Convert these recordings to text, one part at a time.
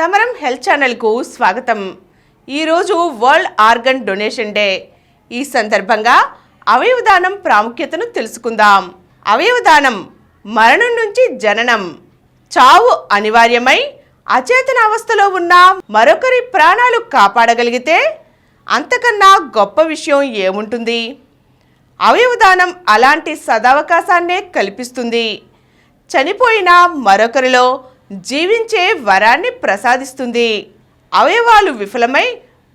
సమరం హెల్త్ ఛానల్కు స్వాగతం. ఈరోజు వరల్డ్ ఆర్గన్ డొనేషన్ డే. ఈ సందర్భంగా అవయవదానం ప్రాముఖ్యతను తెలుసుకుందాం. అవయవదానం మరణం నుంచి జననం. చావు అనివార్యమై అచేతనావస్థలో ఉన్న మరొకరి ప్రాణాలు కాపాడగలిగితే అంతకన్నా గొప్ప విషయం ఏముంటుంది? అవయవదానం అలాంటి సదవకాశాన్నే కల్పిస్తుంది. చనిపోయిన మరొకరిలో జీవించే వరాన్ని ప్రసాదిస్తుంది. అవయవాలు విఫలమై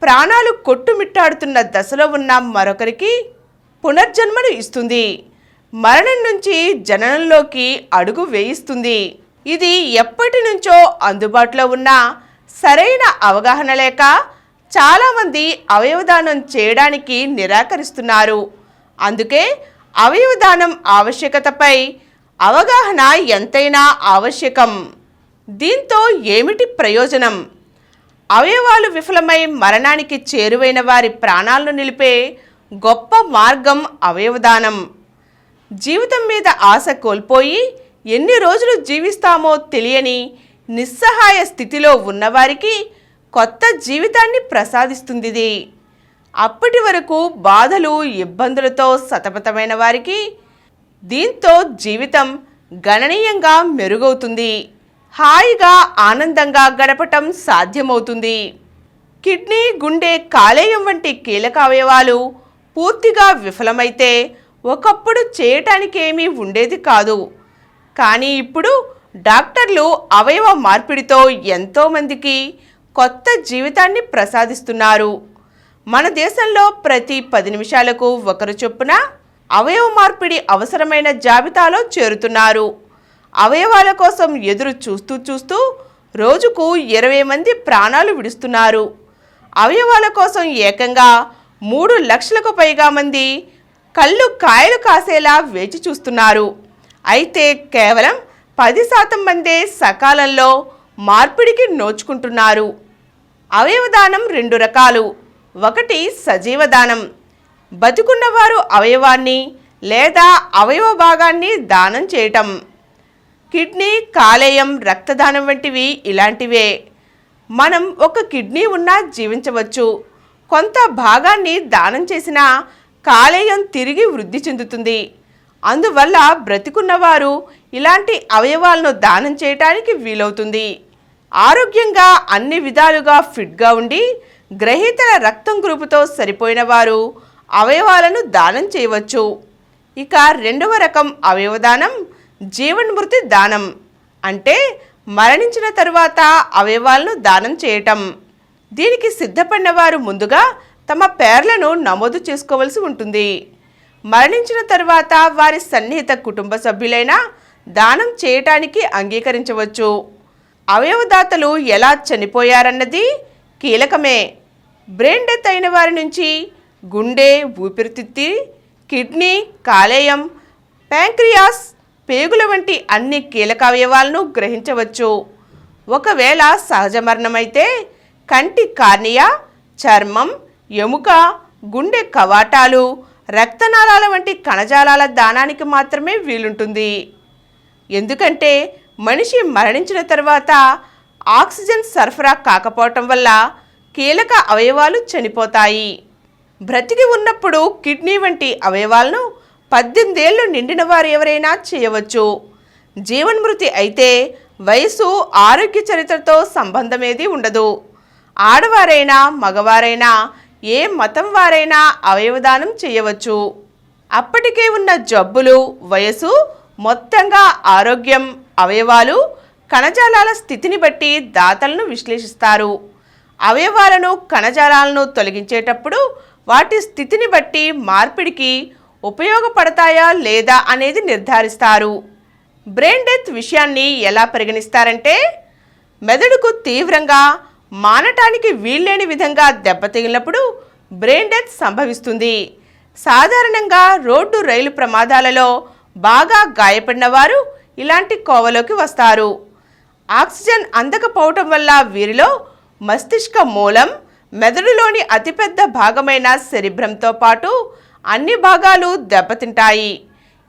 ప్రాణాలు కొట్టుమిట్టాడుతున్న దశలో ఉన్న మరొకరికి పునర్జన్మను ఇస్తుంది. మరణం నుంచి జననంలోకి అడుగు వేయిస్తుంది. ఇది ఎప్పటి నుంచో అందుబాటులో ఉన్న సరైన అవగాహన లేక చాలామంది అవయవదానం చేయడానికి నిరాకరిస్తున్నారు. అందుకే అవయవదానం ఆవశ్యకతపై అవగాహన ఎంతైనా ఆవశ్యకం. దీంతో ఏమిటి ప్రయోజనం? అవయవాలు విఫలమై మరణానికి చేరువైన వారి ప్రాణాలను నిలిపే గొప్ప మార్గం అవయవదానం. జీవితం మీద ఆశ కోల్పోయి ఎన్ని రోజులు జీవిస్తామో తెలియని నిస్సహాయ స్థితిలో ఉన్నవారికి కొత్త జీవితాన్ని ప్రసాదిస్తుంది. అప్పటి వరకు బాధలు ఇబ్బందులతో సతమతమైన వారికి దీంతో జీవితం గణనీయంగా మెరుగవుతుంది. హాయిగా ఆనందంగా గడపటం సాధ్యమవుతుంది. కిడ్నీ, గుండె, కాలేయం వంటి కీలక అవయవాలు పూర్తిగా విఫలమైతే ఒకప్పుడు చేయటానికి ఏమీ ఉండేది కాదు. కానీ ఇప్పుడు డాక్టర్లు అవయవ మార్పిడితో ఎంతోమందికి కొత్త జీవితాన్ని ప్రసాదిస్తున్నారు. మన దేశంలో ప్రతి 10 నిమిషాలకు ఒకరు చొప్పున అవయవ మార్పిడి అవసరమైన జాబితాలో చేరుతున్నారు. అవయవాల కోసం ఎదురు చూస్తూ రోజుకు 20 మంది ప్రాణాలు విడుస్తున్నారు. అవయవాల కోసం ఏకంగా 3 లక్షలకు పైగా మంది కళ్ళు కాయలు కాసేలా వేచి చూస్తున్నారు. అయితే కేవలం 10% మందే సకాలంలో మార్పిడికి నోచుకుంటున్నారు. అవయవదానం 2 రకాలు. ఒకటి సజీవదానం. బతికున్నవారు అవయవాన్ని లేదా అవయవ భాగాన్ని దానం చేయటం. కిడ్నీ, కాలేయం, రక్తదానం వంటివి ఇలాంటివే. మనం ఒక కిడ్నీ ఉన్నా జీవించవచ్చు. కొంత భాగాన్ని దానం చేసినా కాలేయం తిరిగి వృద్ధి చెందుతుంది. అందువల్ల బ్రతికున్నవారు ఇలాంటి అవయవాలను దానం చేయటానికి వీలవుతుంది. ఆరోగ్యంగా అన్ని విధాలుగా ఫిట్గా ఉండి గ్రహీతల రక్తం గ్రూపుతో సరిపోయిన వారు అవయవాలను దానం చేయవచ్చు. ఇక 2వ రకం అవయవదానం జీవన్మృతి దానం. అంటే మరణించిన తరువాత అవయవాలను దానం చేయటం. దీనికి సిద్ధపడిన వారు ముందుగా తమ పేర్లను నమోదు చేసుకోవలసి ఉంటుంది. మరణించిన తరువాత వారి సన్నిహిత కుటుంబ సభ్యులైనా దానం చేయటానికి అంగీకరించవచ్చు. అవయవదాతలు ఎలా చనిపోయారన్నది కీలకమే. బ్రెయిన్ డెత్ అయిన వారి నుంచి గుండె, ఊపిరితిత్తి, కిడ్నీ, కాలేయం, ప్యాంక్రియాస్, పేగుల వంటి అన్ని కీలక అవయవాలను గ్రహించవచ్చు. ఒకవేళ సహజ మరణమైతే కంటి కార్నియా, చర్మం, ఎముక, గుండె కవాటాలు, రక్తనాళాల వంటి కణజాలాల దానానికి మాత్రమే వీలుంటుంది. ఎందుకంటే మనిషి మరణించిన తర్వాత ఆక్సిజన్ సరఫరా కాకపోవటం వల్ల కీలక అవయవాలు చనిపోతాయి. బ్రతికి ఉన్నప్పుడు కిడ్నీ వంటి అవయవాలను 18 ఏళ్లు నిండిన వారు ఎవరైనా చేయవచ్చు. జీవన్మృతి అయితే వయసు, ఆరోగ్య చరిత్రతో సంబంధమేది ఉండదు. ఆడవారైనా మగవారైనా ఏ మతం వారైనా అవయవదానం చేయవచ్చు. అప్పటికే ఉన్న జబ్బులు, వయసు, మొత్తంగా ఆరోగ్యం, అవయవాలు, కణజాలాల స్థితిని బట్టి దాతలను విశ్లేషిస్తారు. అవయవాలను, కణజాలాలను తొలగించేటప్పుడు వాటి స్థితిని బట్టి మార్పిడికి ఉపయోగపడతాయా లేదా అనేది నిర్ధారిస్తారు. బ్రెయిన్ డెత్ విషయాన్ని ఎలా పరిగణిస్తారంటే మెదడుకు తీవ్రంగా మానటానికి వీల్లేని విధంగా దెబ్బతగిలినప్పుడు బ్రెయిన్ డెత్ సంభవిస్తుంది. సాధారణంగా రోడ్డు, రైలు ప్రమాదాలలో బాగా గాయపడిన వారు ఇలాంటి కోవలోకి వస్తారు. ఆక్సిజన్ అందకపోవటం వల్ల వీరిలో మస్తిష్క మూలం, మెదడులోని అతిపెద్ద భాగమైన సెరిబ్రంతో పాటు అన్ని భాగాలు దెబ్బతింటాయి.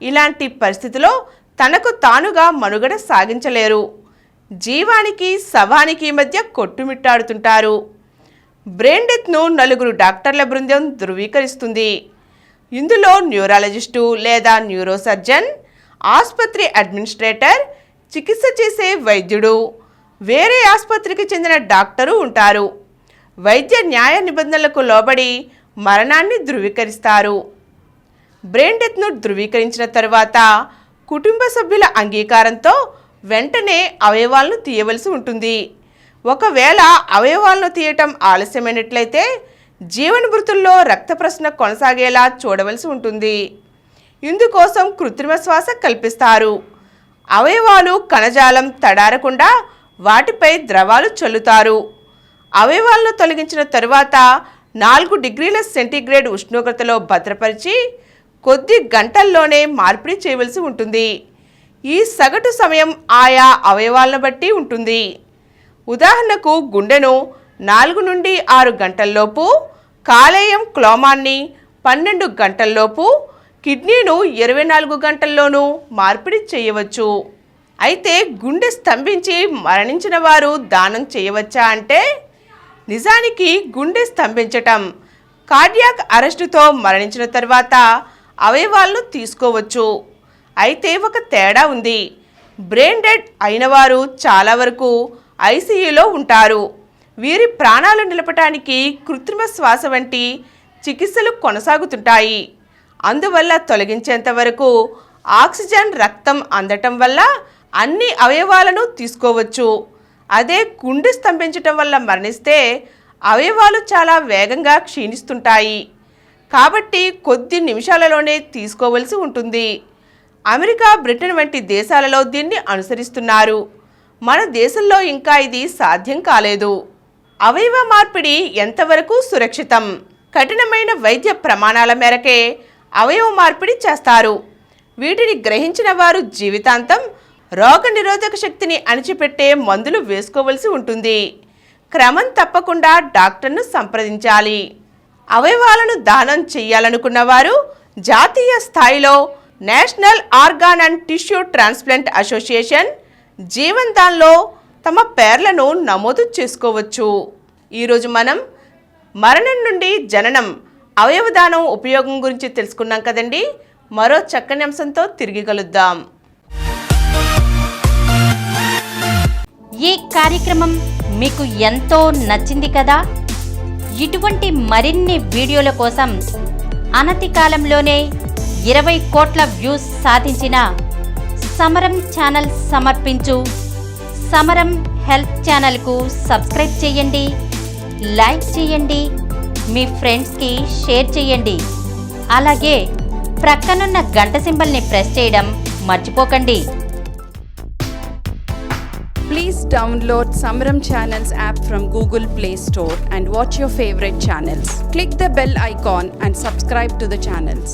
ఇలాంటి పరిస్థితిలో తనకు తానుగా మనుగడ సాగించలేరు. జీవానికి శవానికి మధ్య కొట్టుమిట్టాడుతుంటారు. బ్రెయిన్ డెత్ను 4 డాక్టర్ల బృందం ధృవీకరిస్తుంది. ఇందులో న్యూరాలజిస్టు లేదా న్యూరోసర్జన్, ఆసుపత్రి అడ్మినిస్ట్రేటర్, చికిత్స చేసే వైద్యుడు, వేరే ఆసుపత్రికి చెందిన డాక్టరు ఉంటారు. వైద్య న్యాయ నిబంధనలకు లోబడి మరణాన్ని ధృవీకరిస్తారు. బ్రెయిన్ డెత్ను ధృవీకరించిన తరువాత కుటుంబ సభ్యుల అంగీకారంతో వెంటనే అవయవాలను తీయవలసి ఉంటుంది. ఒకవేళ అవయవాలను తీయటం ఆలస్యమైనట్లయితే జీవనమృతుల్లో రక్త ప్రసరణ కొనసాగేలా చూడవలసి ఉంటుంది. ఇందుకోసం కృత్రిమ శ్వాస కల్పిస్తారు. అవయవాలు కణజాలం తడారకుండా వాటిపై ద్రవాలు చల్లుతారు. అవయవాలను తొలగించిన తరువాత 4 డిగ్రీల సెంటీగ్రేడ్ ఉష్ణోగ్రతలో భద్రపరిచి కొద్ది గంటల్లోనే మార్పిడి చేయవలసి ఉంటుంది. ఈ సగటు సమయం ఆయా అవయవాలను బట్టి ఉంటుంది. ఉదాహరణకు గుండెను 4 నుండి 6 గంటల్లోపు, కాలేయం క్లోమాన్ని 12 గంటల్లోపు, కిడ్నీను 24 గంటల్లోనూ మార్పిడి చేయవచ్చు. అయితే గుండె స్తంభించి మరణించిన వారు దానం చేయవచ్చా అంటే, నిజానికి గుండె స్తంభించటం, కార్డియాక్ అరెస్టుతో మరణించిన తర్వాత అవయవాలను తీసుకోవచ్చు. అయితే ఒక తేడా ఉంది. బ్రెయిన్ డెడ్ అయిన వారు చాలా వరకు ఐసీయూలో ఉంటారు. వీరి ప్రాణాలు నిలపటానికి కృత్రిమ శ్వాస వంటి చికిత్సలు కొనసాగుతుంటాయి. అందువల్ల తొలగించేంత వరకు ఆక్సిజన్, రక్తం అందటం వల్ల అన్ని అవయవాలను తీసుకోవచ్చు. అదే గుండె స్తంభించటం వల్ల మరణిస్తే అవయవాలు చాలా వేగంగా క్షీణిస్తుంటాయి. కాబట్టి కొద్ది నిమిషాలలోనే తీసుకోవలసి ఉంటుంది. అమెరికా, బ్రిటన్ వంటి దేశాలలో దీన్ని అనుసరిస్తున్నారు. మన దేశంలో ఇంకా ఇది సాధ్యం కాలేదు. అవయవ మార్పిడి ఎంతవరకు సురక్షితం? కఠినమైన వైద్య ప్రమాణాల మేరకే అవయవ మార్పిడి చేస్తారు. వీటిని గ్రహించిన వారు జీవితాంతం రోగ నిరోధక శక్తిని అణిచిపెట్టే మందులు వేసుకోవలసి ఉంటుంది. క్రమం తప్పకుండా డాక్టర్ను సంప్రదించాలి. అవయవాలను దానం చేయాలనుకున్న వారు జాతీయ స్థాయిలో national organ and tissue transplant association, Jeevan దాన్లో తమ పేర్లను నమోదు చేసుకోవచ్చు. ఈరోజు మనం మరణం నుండి జననం, అవయవదానం ఉపయోగం గురించి తెలుసుకున్నాం కదండి. మరో చక్కని అంశంతో తిరిగి కలుద్దాం. ఈ కార్యక్రమం మీకు ఎంతో నచ్చింది కదా. ఇటువంటి మరిన్ని వీడియోల కోసం అనతి కాలంలోనే 20 కోట్ల వ్యూస్ సాధించిన సమరం ఛానల్ సమర్పించు సమరం హెల్త్ ఛానల్కు సబ్స్క్రైబ్ చేయండి, లైక్ చేయండి, మీ ఫ్రెండ్స్కి షేర్ చేయండి. అలాగే ప్రక్కనున్న గంట సింబల్ని ప్రెస్ చేయడం మర్చిపోకండి. Please download Samaram Channels app from Google Play Store and watch your favorite channels. Click the bell icon and subscribe to the channels.